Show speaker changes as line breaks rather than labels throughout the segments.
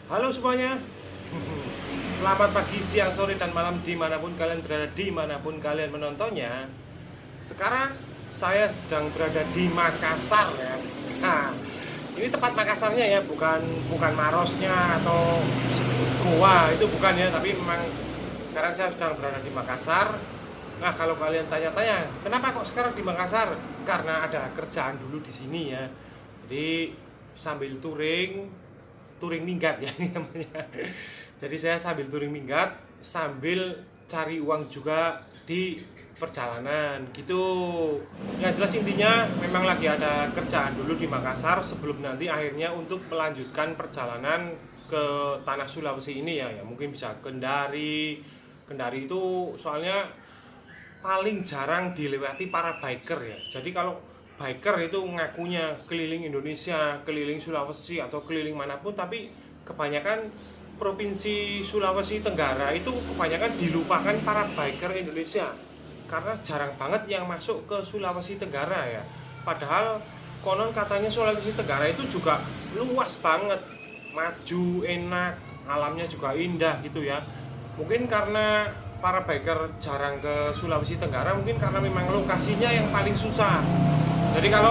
Halo semuanya. Selamat pagi, siang, sore, dan malam dimanapun kalian berada, dimanapun kalian menontonnya. Sekarang saya sedang berada di Makassar ya. Nah, ini tempat Makassarnya ya, bukan Marosnya atau Goa, itu bukan ya. Tapi memang sekarang saya sedang berada di Makassar. Nah, kalau kalian tanya-tanya, kenapa kok sekarang di Makassar? Karena ada kerjaan dulu di sini ya. Jadi sambil touring minggat ya ini namanya. Jadi saya sambil touring minggat, sambil cari uang juga di perjalanan gitu. Yang jelas intinya memang lagi ada kerjaan dulu di Makassar sebelum nanti akhirnya untuk melanjutkan perjalanan ke tanah Sulawesi ini ya. Ya mungkin bisa Kendari. Kendari itu soalnya paling jarang dilewati para biker ya. Jadi kalau biker itu ngakunya keliling Indonesia, keliling Sulawesi atau keliling manapun, tapi kebanyakan provinsi Sulawesi Tenggara itu kebanyakan dilupakan para biker Indonesia karena jarang banget yang masuk ke Sulawesi Tenggara ya. Padahal konon katanya Sulawesi Tenggara itu juga luas banget, maju, enak, alamnya juga indah gitu ya. Mungkin karena para biker jarang ke Sulawesi Tenggara, mungkin karena memang lokasinya yang paling susah. Jadi kalau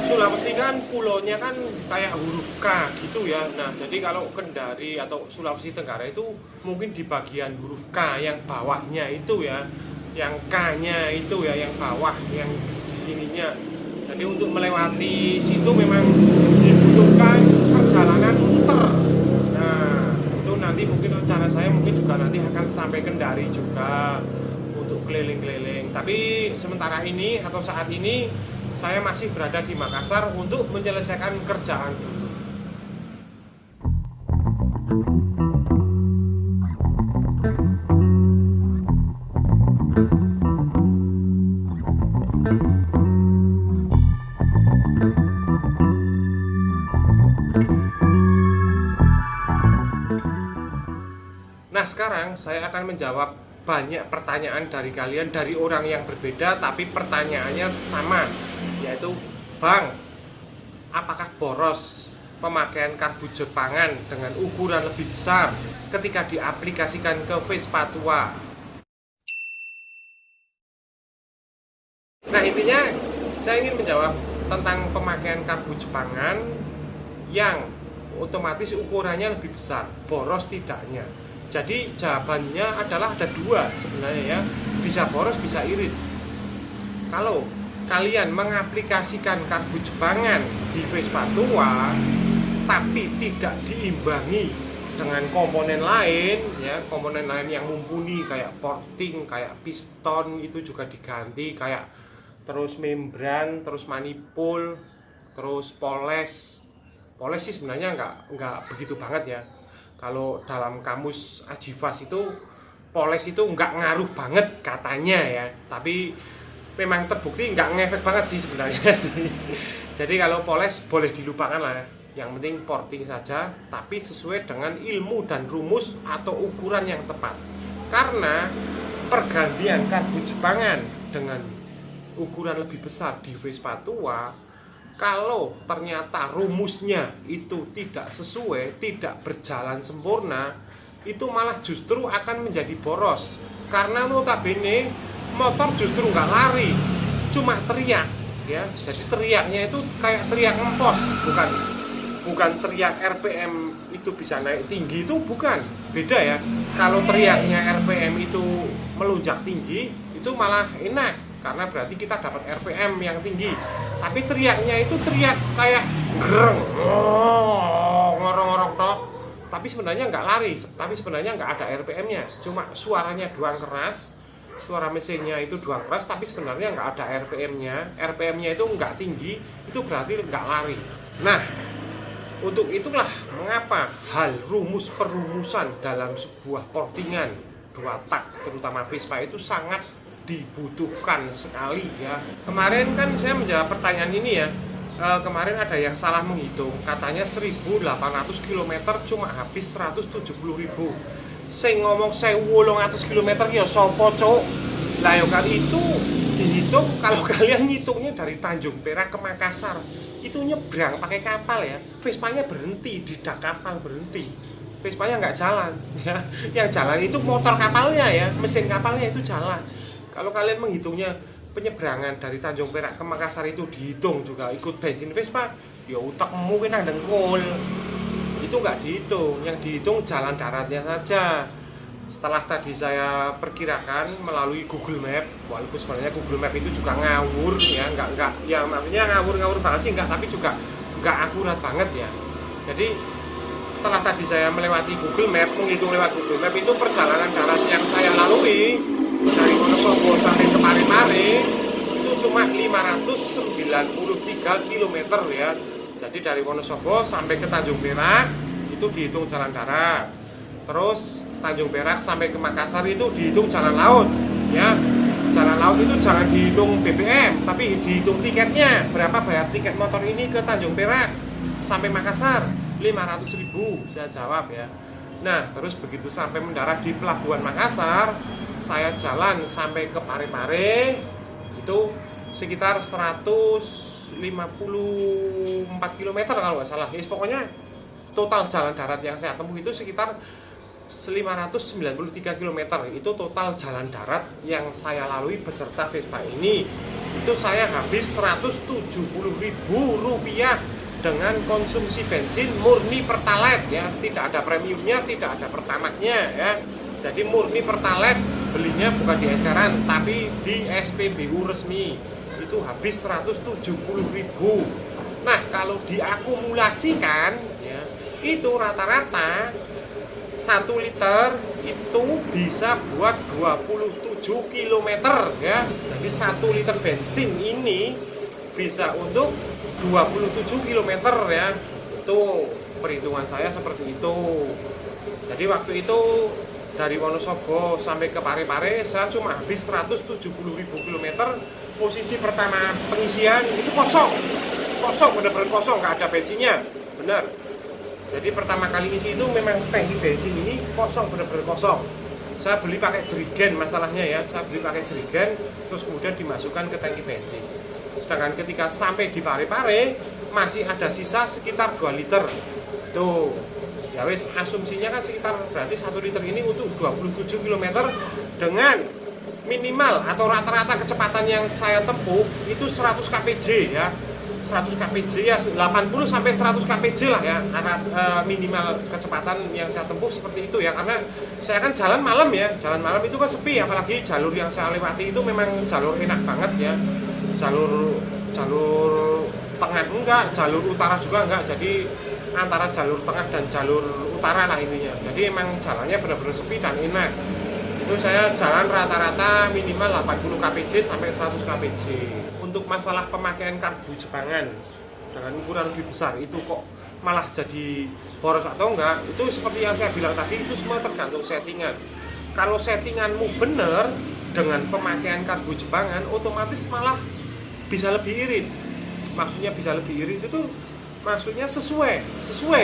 Sulawesi kan pulaunya kan kayak huruf K gitu ya. Nah, jadi kalau Kendari atau Sulawesi Tenggara itu mungkin di bagian huruf K yang bawahnya itu ya, yang K-nya itu ya, yang bawah, yang di sininya. Jadi untuk melewati situ memang dibutuhkan perjalanan muter. Nah, itu nanti mungkin rencana saya mungkin juga nanti akan sampai Kendari juga untuk keliling-keliling. Tapi sementara ini atau saat ini saya masih berada di Makassar untuk menyelesaikan kerjaan dulu. Nah, sekarang saya akan menjawab banyak pertanyaan dari kalian, dari orang yang berbeda tapi pertanyaannya sama, yaitu Bang, apakah boros pemakaian karbu Jepangan dengan ukuran lebih besar ketika diaplikasikan ke Vespa tua? Nah, intinya saya ingin menjawab tentang pemakaian karbu Jepangan yang otomatis ukurannya lebih besar, boros tidaknya. Jadi jawabannya adalah ada dua sebenarnya ya, bisa boros bisa irit. Kalau kalian mengaplikasikan karbu Jepangan di Vespa tua tapi tidak diimbangi dengan komponen lain ya, komponen lain yang mumpuni kayak porting, kayak piston itu juga diganti, kayak terus membran, terus manifold, terus poles sih sebenarnya nggak begitu banget ya. Kalau dalam kamus Ajivas itu poles itu nggak ngaruh banget katanya ya, tapi memang terbukti nggak ngefek banget sih sebenarnya sih. Jadi kalau poles boleh dilupakan lah ya. Yang penting porting saja, tapi sesuai dengan ilmu dan rumus atau ukuran yang tepat. Karena pergantian karbu Jepangan dengan ukuran lebih besar di Vespa tua, kalau ternyata rumusnya itu tidak sesuai, tidak berjalan sempurna, itu malah justru akan menjadi boros. Karena notabene motor justru nggak lari, cuma teriak ya. Jadi teriaknya itu kayak teriak ngempos, bukan teriak RPM itu bisa naik tinggi, itu bukan, beda ya. Kalau teriaknya RPM itu melonjak tinggi, itu malah enak karena berarti kita dapat RPM yang tinggi. Tapi teriaknya itu teriak kayak gereng, ngorong-ngorong toh. Tapi sebenarnya nggak lari, tapi sebenarnya nggak ada RPM-nya, cuma suaranya doang keras, suara mesinnya itu doang keras, tapi sebenarnya nggak ada RPM-nya. RPM-nya itu nggak tinggi, itu berarti nggak lari. Nah, untuk itulah mengapa hal perumusan dalam sebuah portingan dua tak, terutama Vespa itu sangat dibutuhkan sekali ya. Kemarin kan saya menjawab pertanyaan ini ya. Kemarin ada yang salah menghitung, katanya 1800 km cuma habis 170.000. Sing ngomong 1800 km ya sopo cok. Lah yo kali itu hitung kalau kalian ngitungnya dari Tanjung Perak ke Makassar itu nyebrang pakai kapal ya, Vespanya berhenti di dak kapal, berhenti, Vespanya nggak jalan ya. Yang jalan itu motor kapalnya ya, mesin kapalnya itu jalan. Kalau kalian menghitungnya penyeberangan dari Tanjung Perak ke Makassar itu dihitung juga ikut bensin Vespa, ya utekmu kena dengkul. Itu nggak dihitung, yang dihitung jalan daratnya saja. Setelah tadi saya perkirakan melalui Google Map, walaupun sebenarnya Google Map itu juga ngawur ya, enggak ya, maksudnya ngawur banget sih enggak, tapi juga enggak akurat banget ya. Jadi setelah tadi saya melewati Google Map, menghitung lewat Google Map, itu perjalanan darat yang saya lalui dari Wonosobo sampai ke Parepare itu cuma 593 km ya. Jadi dari Wonosobo sampai ke Tanjung Perak itu dihitung jalan darat. Terus Tanjung Perak sampai ke Makassar itu dihitung jalan laut ya. Jalan laut itu jangan dihitung BBM, tapi dihitung tiketnya. Berapa bayar tiket motor ini ke Tanjung Perak sampai Makassar? 500.000, saya jawab ya. Nah, terus begitu sampai mendarat di pelabuhan Makassar, saya jalan sampai ke Parepare itu sekitar 154 km kalau nggak salah. Pokoknya total jalan darat yang saya tempuh itu sekitar 593 km. Itu total jalan darat yang saya lalui beserta Vespa ini. Itu saya habis Rp170.000 dengan konsumsi bensin murni Pertalite ya, tidak ada premiumnya, tidak ada pertamaxnya ya. Jadi murni Pertalite, belinya bukan di eceran tapi di SPBU resmi. Itu habis Rp170.000. Nah, kalau diakumulasikan ya, itu rata-rata 1 liter itu bisa buat 27 km ya. Jadi 1 liter bensin ini bisa untuk 27 km ya. Itu perhitungan saya seperti itu. Jadi waktu itu dari Wonosobo sampai ke Parepare saya cuma habis 170.000 km. Posisi pertama pengisian itu kosong, benar-benar kosong, nggak ada bensinnya, benar. Jadi pertama kali isi itu memang tangki bensin ini kosong, benar-benar kosong. Saya beli pakai jerigen masalahnya ya, saya beli pakai jerigen terus kemudian dimasukkan ke tangki bensin. Sedangkan ketika sampai di Parepare masih ada sisa sekitar 2 liter. Tuh, ya wis asumsinya kan sekitar berarti 1 liter ini untuk 27 km dengan minimal atau rata-rata kecepatan yang saya tempuh itu 100 kpj ya. 100 kpj ya, 80 sampai 100 kpj lah ya, minimal kecepatan yang saya tempuh seperti itu ya, karena saya kan jalan malam ya, jalan malam itu kan sepi, apalagi jalur yang saya lewati itu memang jalur enak banget ya, jalur tengah enggak, jalur utara juga enggak, jadi antara jalur tengah dan jalur utara lah intinya, jadi emang jalannya benar-benar sepi dan enak. Itu saya jalan rata-rata minimal 80 kpj sampai 100 kpj. Untuk masalah pemakaian karbu Jepangan dengan ukuran lebih besar itu kok malah jadi boros atau enggak, itu seperti yang saya bilang tadi, itu semua tergantung settingan. Kalau settinganmu benar dengan pemakaian karbu Jepangan, otomatis malah bisa lebih irit. Maksudnya bisa lebih irit itu maksudnya sesuai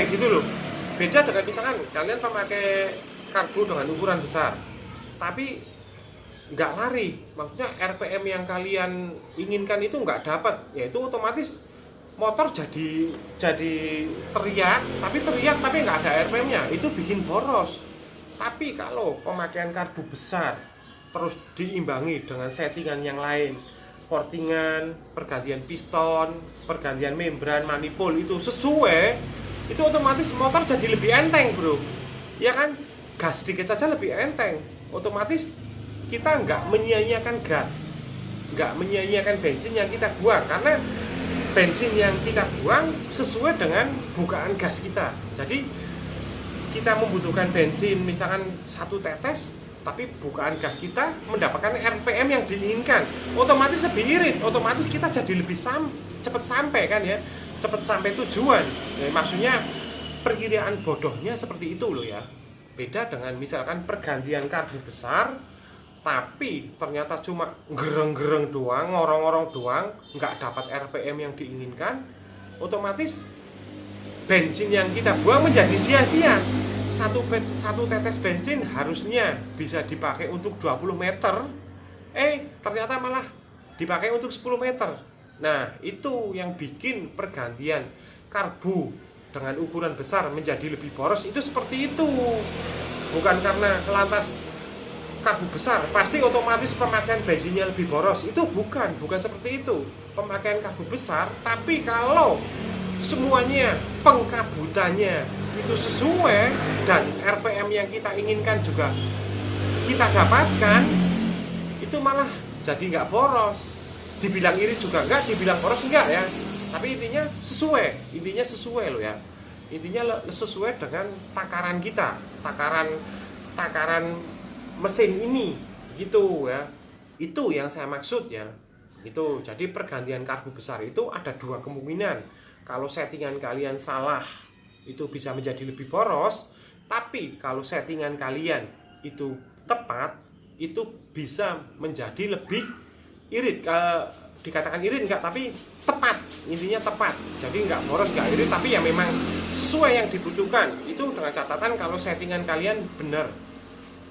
gitu loh. Beda dengan misalkan kalian memakai karbu dengan ukuran besar tapi nggak lari, maksudnya RPM yang kalian inginkan itu nggak dapat, ya itu otomatis motor jadi teriak tapi nggak ada RPM-nya, itu bikin boros. Tapi kalau pemakaian karbu besar terus diimbangi dengan settingan yang lain, portingan, pergantian piston, pergantian membran, manifold itu sesuai, itu otomatis motor jadi lebih enteng bro, ya kan? Gas sedikit saja lebih enteng, otomatis kita nggak menyia-nyiakan gas, nggak menyia-nyiakan bensin yang kita buang, karena bensin yang kita buang sesuai dengan bukaan gas kita. Jadi kita membutuhkan bensin misalkan 1 tetes, tapi bukaan gas kita mendapatkan RPM yang diinginkan, otomatis lebih irit, otomatis kita jadi lebih cepat sampai kan ya, cepat sampai tujuan ya, maksudnya perkiraan bodohnya seperti itu loh ya. Beda dengan misalkan pergantian karbu besar tapi ternyata cuma gereng-gereng doang, ngorong-ngorong doang, nggak dapat RPM yang diinginkan, otomatis bensin yang kita buang menjadi sia-sia. Satu tetes bensin harusnya bisa dipakai untuk 20 meter, ternyata malah dipakai untuk 10 meter. Nah, itu yang bikin pergantian karbu dengan ukuran besar menjadi lebih boros itu seperti itu. Bukan karena lantas karbu besar pasti otomatis pemakaian bensinnya lebih boros. Itu bukan seperti itu. Pemakaian karbu besar, tapi kalau semuanya pengkabutannya itu sesuai dan RPM yang kita inginkan juga kita dapatkan, itu malah jadi nggak boros. Dibilang irit juga enggak, dibilang boros enggak ya. Tapi intinya sesuai loh ya. Intinya sesuai dengan takaran kita, takaran mesin ini gitu ya. Itu yang saya maksud ya. Itu jadi pergantian karbu besar itu ada dua kemungkinan. Kalau settingan kalian salah, itu bisa menjadi lebih boros. Tapi kalau settingan kalian itu tepat, itu bisa menjadi lebih irit. Dikatakan irit enggak, tapi tepat. Intinya tepat. Jadi enggak boros, enggak irit, tapi ya memang sesuai yang dibutuhkan. Itu dengan catatan kalau settingan kalian benar,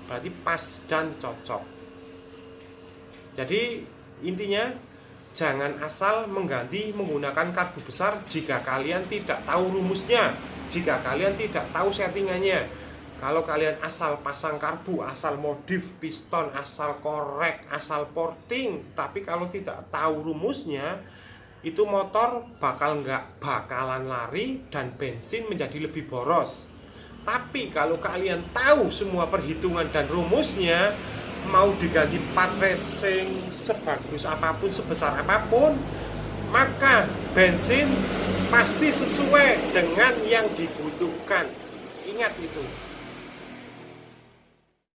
berarti pas dan cocok. Jadi intinya jangan asal mengganti menggunakan karbu besar jika kalian tidak tahu rumusnya, jika kalian tidak tahu settingannya. Kalau kalian asal pasang karbu, asal modif piston, asal korek, asal porting, tapi kalau tidak tahu rumusnya, itu motor bakalan lari dan bensin menjadi lebih boros. Tapi kalau kalian tahu semua perhitungan dan rumusnya, mau diganti part racing sebagus apapun, sebesar apapun, maka bensin pasti sesuai dengan yang dibutuhkan. Ingat itu.